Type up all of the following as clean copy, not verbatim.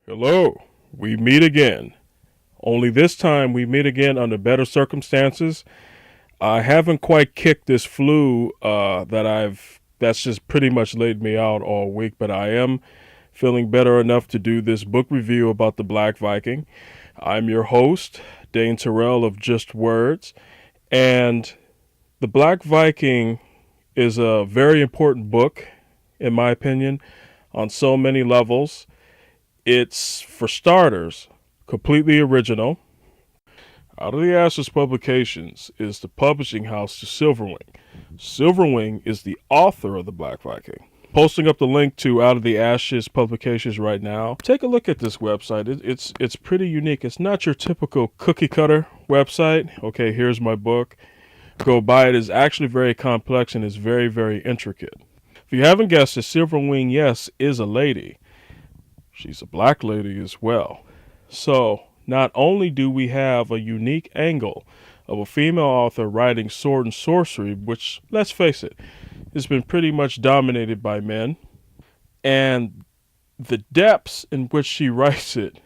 Hello, we meet again. Only this time we meet again under better circumstances. I haven't quite kicked this flu that's just pretty much laid me out all week, but I am feeling better enough to do this book review about the Black Viking. I'm your host, Dane Terrell of Just Words, and the Black Viking is a very important book, in my opinion, on so many levels. It's, for starters, completely original. Out of the Ashes Publications is the publishing house to Silverwing. Silverwing is the author of the Black Viking. Posting up the link to Out of the Ashes Publications right now. Take a look at this website. It's pretty unique. It's not your typical cookie cutter website. Okay, here's my book. Go buy it. It's actually very complex and is very, very intricate. If you haven't guessed it, Silverwing, yes, is a lady. She's a black lady as well. So, not only do we have a unique angle of a female author writing sword and sorcery, which, let's face it, has been pretty much dominated by men, and the depths in which she writes it,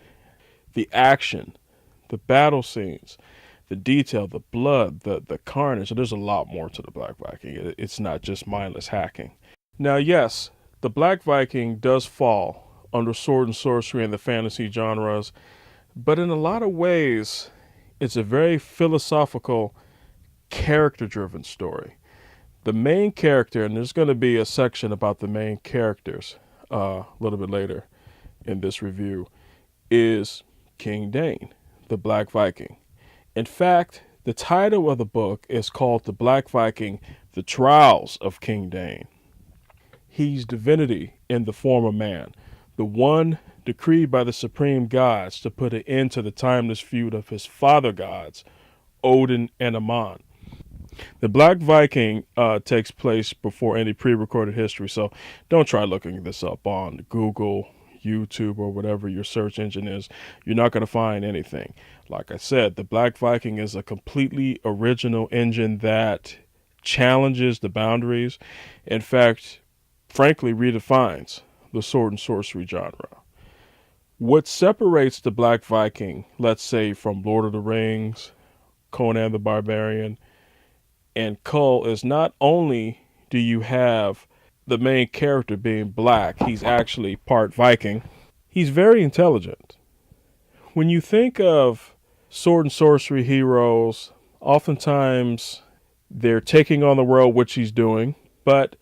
the action, the battle scenes, the detail, the blood, the carnage. So there's a lot more to the Black Viking. It's not just mindless hacking. Now, yes, the Black Viking does fall under sword and sorcery and the fantasy genres, but in a lot of ways, it's a very philosophical, character-driven story. The main character, and there's going to be a section about the main characters a little bit later in this review, is King Dane, the Black Viking. In fact, the title of the book is called The Black Viking, The Trials of King Dane. He's divinity in the form of man, the one decreed by the supreme gods to put an end to the timeless feud of his father gods, Odin and Aman. The Black Viking takes place before any pre-recorded history, so don't try looking this up on Google, YouTube, or whatever your search engine is. You're not going to find anything. Like I said, the Black Viking is a completely original engine that challenges the boundaries. In fact, frankly, redefines the sword and sorcery genre. What separates the Black Viking, let's say, from Lord of the Rings, Conan the Barbarian, and Kull is not only do you have the main character being black, he's actually part Viking, he's very intelligent. When you think of sword and sorcery heroes, oftentimes they're taking on the world, which he's doing, but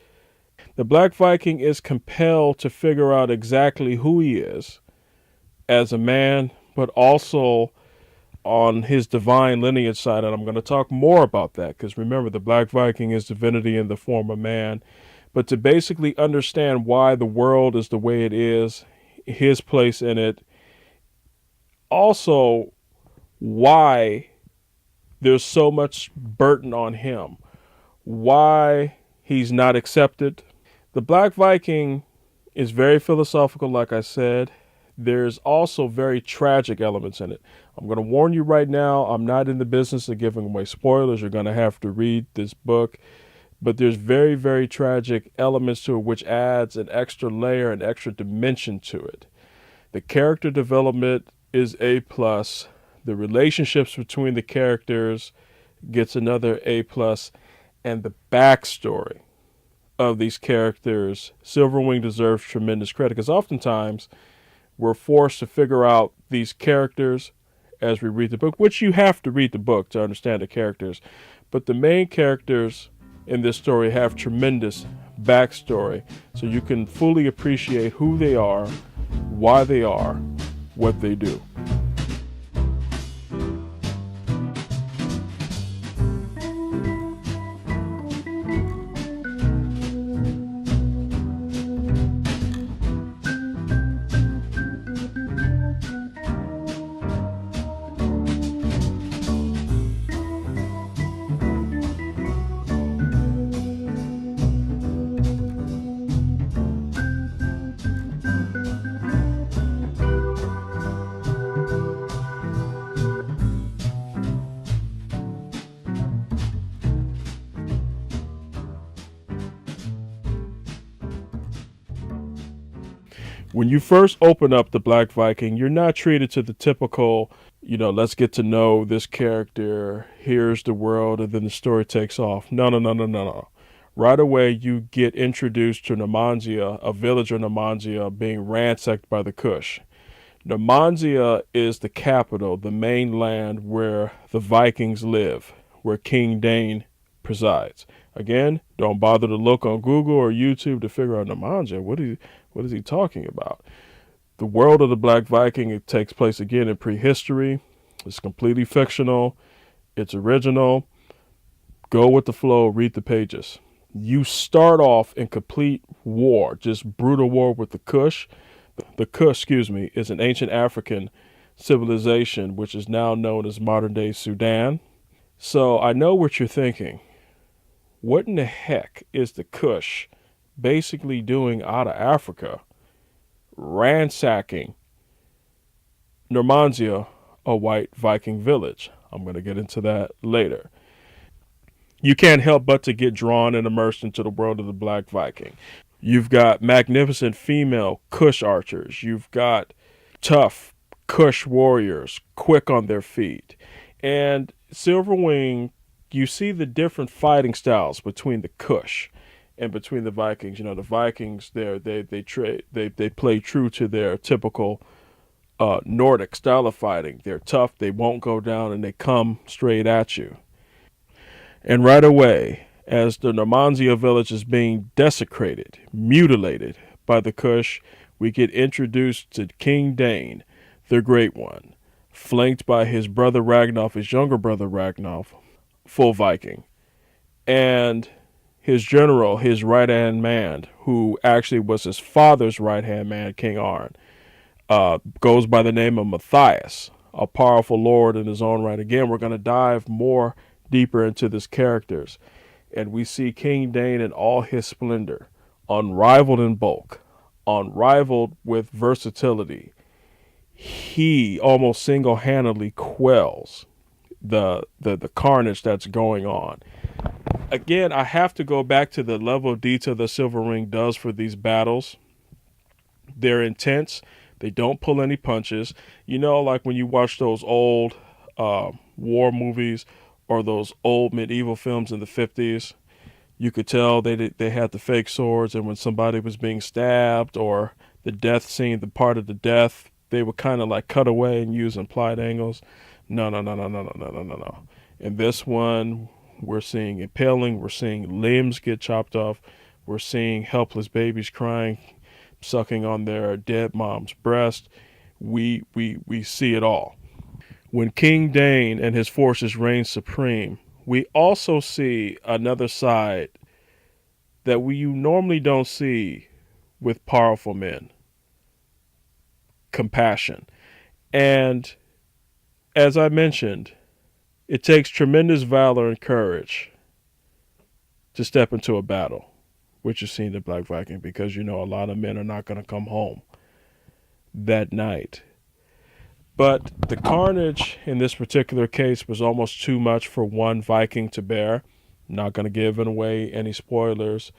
the Black Viking is compelled to figure out exactly who he is as a man, but also on his divine lineage side. And I'm going to talk more about that because remember, the Black Viking is divinity in the form of man. But to basically understand why the world is the way it is, his place in it, also why there's so much burden on him, why he's not accepted. The Black Viking is very philosophical, like I said. There's also very tragic elements in it. I'm going to warn you right now, I'm not in the business of giving away spoilers. You're going to have to read this book. But there's very, very tragic elements to it, which adds an extra layer, an extra dimension to it. The character development is A+. The relationships between the characters gets another A+. And the backstory of these characters, Silverwing deserves tremendous credit because oftentimes we're forced to figure out these characters as we read the book, which you have to read the book to understand the characters. But the main characters in this story have tremendous backstory, so you can fully appreciate who they are, why they are, what they do. When you first open up the Black Viking, you're not treated to the typical, let's get to know this character, here's the world, and then the story takes off. No, no, no, no, no, no. Right away, you get introduced to Numanzia, a village of Numanzia being ransacked by the Kush. Numanzia is the capital, the main land where the Vikings live, where King Dane presides. Again, don't bother to look on Google or YouTube to figure out Numanzia. What is he talking about? The world of the Black Viking, it takes place again in prehistory. It's completely fictional. It's original. Go with the flow, read the pages. You start off in complete war, just brutal war with the Kush. The Kush, is an ancient African civilization which is now known as modern day Sudan. So I know what you're thinking. What in the heck is the Kush basically doing out of Africa, ransacking Numanzia, a white Viking village? I'm going to get into that later. You can't help but to get drawn and immersed into the world of the Black Viking. You've got magnificent female Kush archers. You've got tough Kush warriors, quick on their feet. And Silverwing, you see the different fighting styles between the Kush and between the Vikings. The Vikings they play true to their typical Nordic style of fighting. They're tough, they won't go down, and they come straight at you. And right away, as the Numanzia village is being desecrated, mutilated by the Kush, we get introduced to King Dane, the Great One, flanked by his brother Ragnar, his younger brother Ragnar, full Viking, and his general, his right-hand man, who actually was his father's right-hand man, King Arn, goes by the name of Matthias, a powerful lord in his own right. Again, we're going to dive more deeper into these characters, and we see King Dane in all his splendor, unrivaled in bulk, unrivaled with versatility. He almost single-handedly quells the carnage that's going on. Again, I have to go back to the level of detail that Silverwing does for these battles. They're intense. They don't pull any punches. Like when you watch those old war movies or those old medieval films in the 50s, you could tell they had the fake swords, and when somebody was being stabbed or the death scene, the part of the death, they would kind of like cut away and use implied angles. No, no, no, no, no, no, no, no, no, no. In this one, we're seeing impaling, we're seeing limbs get chopped off, we're seeing helpless babies crying, sucking on their dead mom's breast. We see it all. When King Dane and his forces reign supreme, we also see another side that you normally don't see with powerful men: compassion. And as I mentioned, it takes tremendous valor and courage to step into a battle, which is seen in Black Viking, because a lot of men are not going to come home that night. But the carnage in this particular case was almost too much for one Viking to bear. I'm not going to give away any spoilers.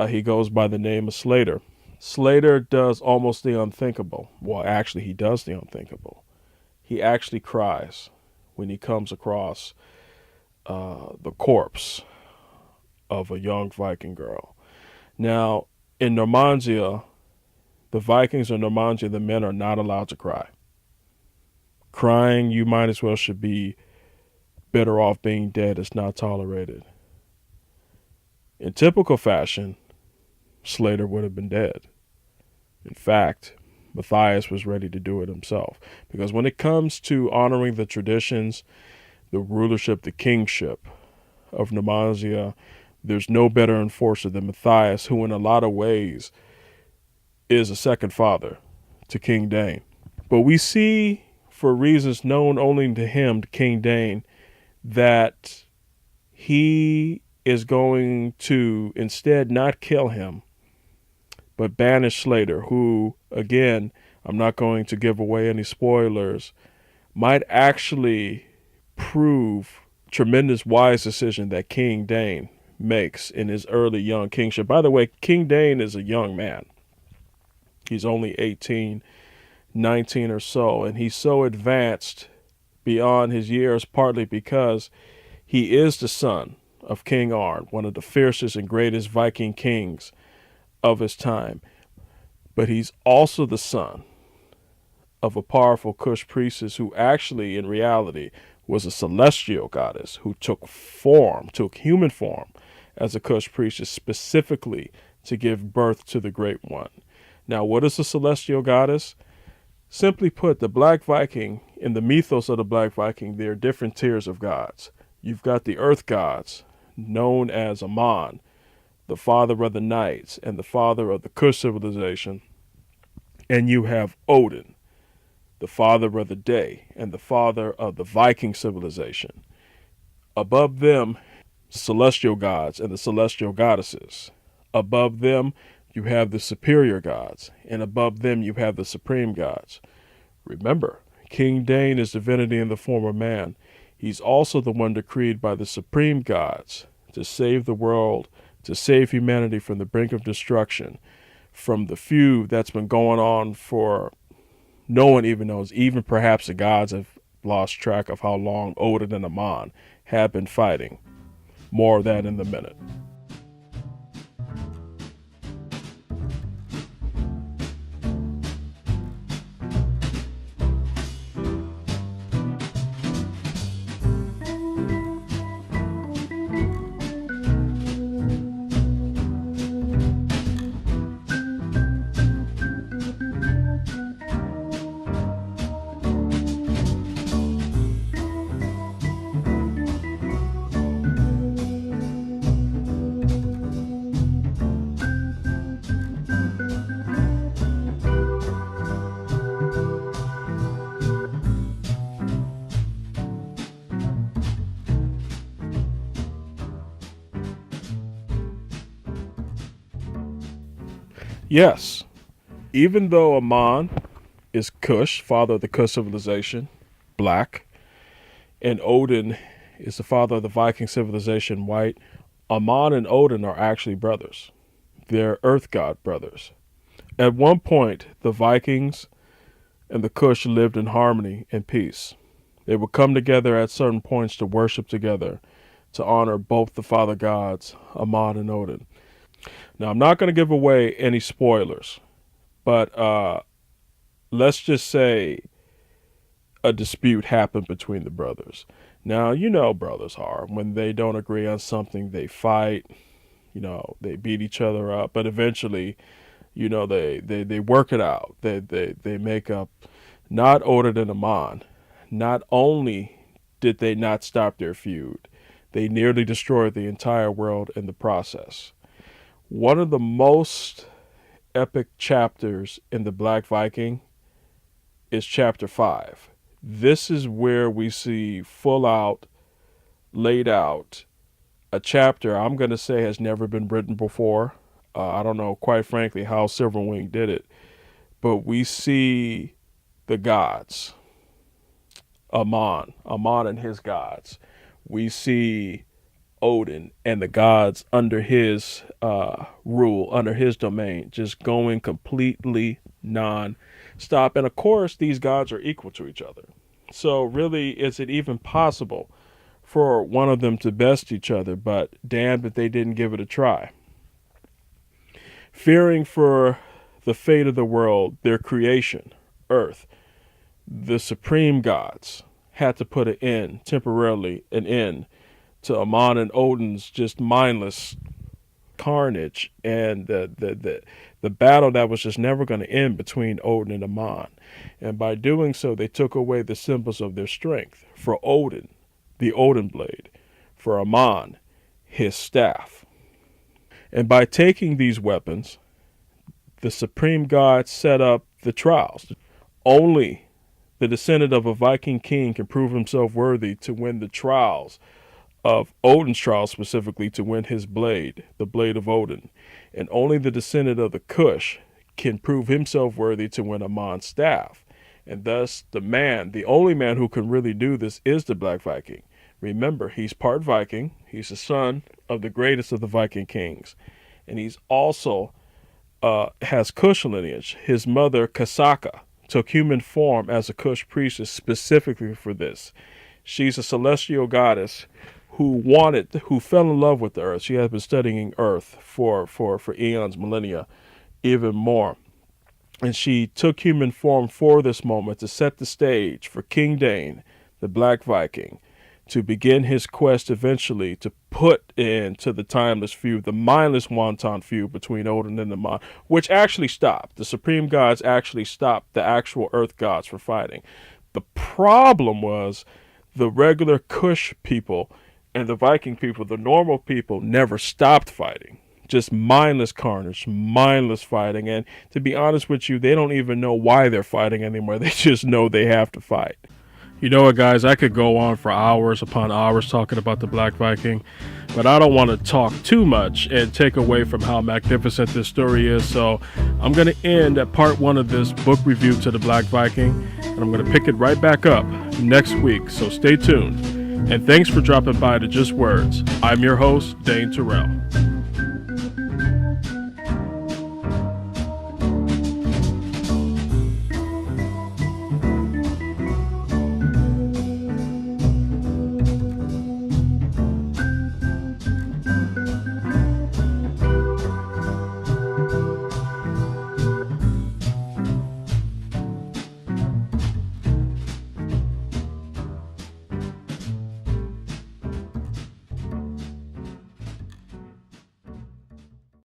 He goes by the name of Slater. Slater does almost the unthinkable. Well, actually, he does the unthinkable. He actually cries when he comes across the corpse of a young Viking girl. Now, in Numanzia, the Vikings in Numanzia, the men are not allowed to cry. Crying, you might as well should be better off being dead. It's not tolerated. In typical fashion, Slater would have been dead. In fact, Matthias was ready to do it himself. Because when it comes to honoring the traditions, the rulership, the kingship of Numanzia, there's no better enforcer than Matthias, who in a lot of ways is a second father to King Dane. But we see, for reasons known only to him, to King Dane, that he is going to instead not kill him, but banish Slater, who, again, I'm not going to give away any spoilers, might actually prove tremendous wise decision that King Dane makes in his early young kingship. By the way, King Dane is a young man. He's only 18, 19 or so, and he's so advanced beyond his years, partly because he is the son of King Arn, one of the fiercest and greatest Viking kings of his time. But he's also the son of a powerful Kush priestess who actually, in reality, was a celestial goddess who took human form as a Kush priestess specifically to give birth to the Great One. Now, what is a celestial goddess? Simply put, the Black Viking, in the mythos of the Black Viking, there are different tiers of gods. You've got the earth gods, known as Aman, the father of the knights and the father of the Kush civilization. And you have Odin, the father of the day and the father of the Viking civilization. Above them, celestial gods and the celestial goddesses. Above them, you have the superior gods, and above them you have the supreme gods. Remember, King Dane is divinity in the form of man. He's also the one decreed by the supreme gods to save the world, to save humanity from the brink of destruction, from the feud that's been going on for no one even knows. Even perhaps the gods have lost track of how long Odin and Aman have been fighting. More of that in a minute. Yes, even though Aman is Kush, father of the Kush civilization, black, and Odin is the father of the Viking civilization, white, Aman and Odin are actually brothers. They're earth god brothers. At one point, the Vikings and the Kush lived in harmony and peace. They would come together at certain points to worship together, to honor both the father gods, Aman and Odin. Now, I'm not going to give away any spoilers, but let's just say a dispute happened between the brothers. Now, you know brothers are. When they don't agree on something, they fight, they beat each other up, but eventually, they work it out. They make up. Not Odin and Aman. Not only did they not stop their feud, they nearly destroyed the entire world in the process. One of the most epic chapters in the Black Viking is chapter 5. This is where we see laid out, a chapter I'm going to say has never been written before. I don't know, quite frankly, how Silverwing did it. But we see the gods, Aman and his gods. We see Odin and the gods under his rule, under his domain, just going completely non-stop. And of course, these gods are equal to each other. So really, is it even possible for one of them to best each other? But damned if they didn't give it a try. Fearing for the fate of the world, their creation, Earth, the supreme gods had to put temporarily an end to Aman and Odin's just mindless carnage and the battle that was just never going to end between Odin and Aman. And by doing so, they took away the symbols of their strength. For Odin, the Odin blade. For Aman, his staff. And by taking these weapons, the supreme god set up the trials. Only the descendant of a Viking king can prove himself worthy to win the trials of Odin's trial, specifically to win his blade, the blade of Odin. And only the descendant of the Kush can prove himself worthy to win Aman's staff. And thus the only man who can really do this is the Black Viking. Remember, he's part Viking. He's the son of the greatest of the Viking kings. And he's also has Kush lineage. His mother, Kasaka, took human form as a Kush priestess specifically for this. She's a celestial goddess who fell in love with the earth. She has been studying earth for eons, millennia, even more. And she took human form for this moment to set the stage for King Dane, the Black Viking, to begin his quest eventually to put into the timeless feud, the mindless wanton feud between Odin and the Mon, which actually stopped. The supreme gods actually stopped the actual earth gods from fighting. The problem was the regular Kush people and the Viking people, the normal people, never stopped fighting. Just mindless carnage, mindless fighting. And to be honest with you, they don't even know why they're fighting anymore. They just know they have to fight. You know what, guys? I could go on for hours upon hours talking about the Black Viking, but I don't want to talk too much and take away from how magnificent this story is. So I'm going to end at part 1 of this book review to the Black Viking, and I'm going to pick it right back up next week. So stay tuned. And thanks for dropping by to Just Words. I'm your host, Dane Terrell.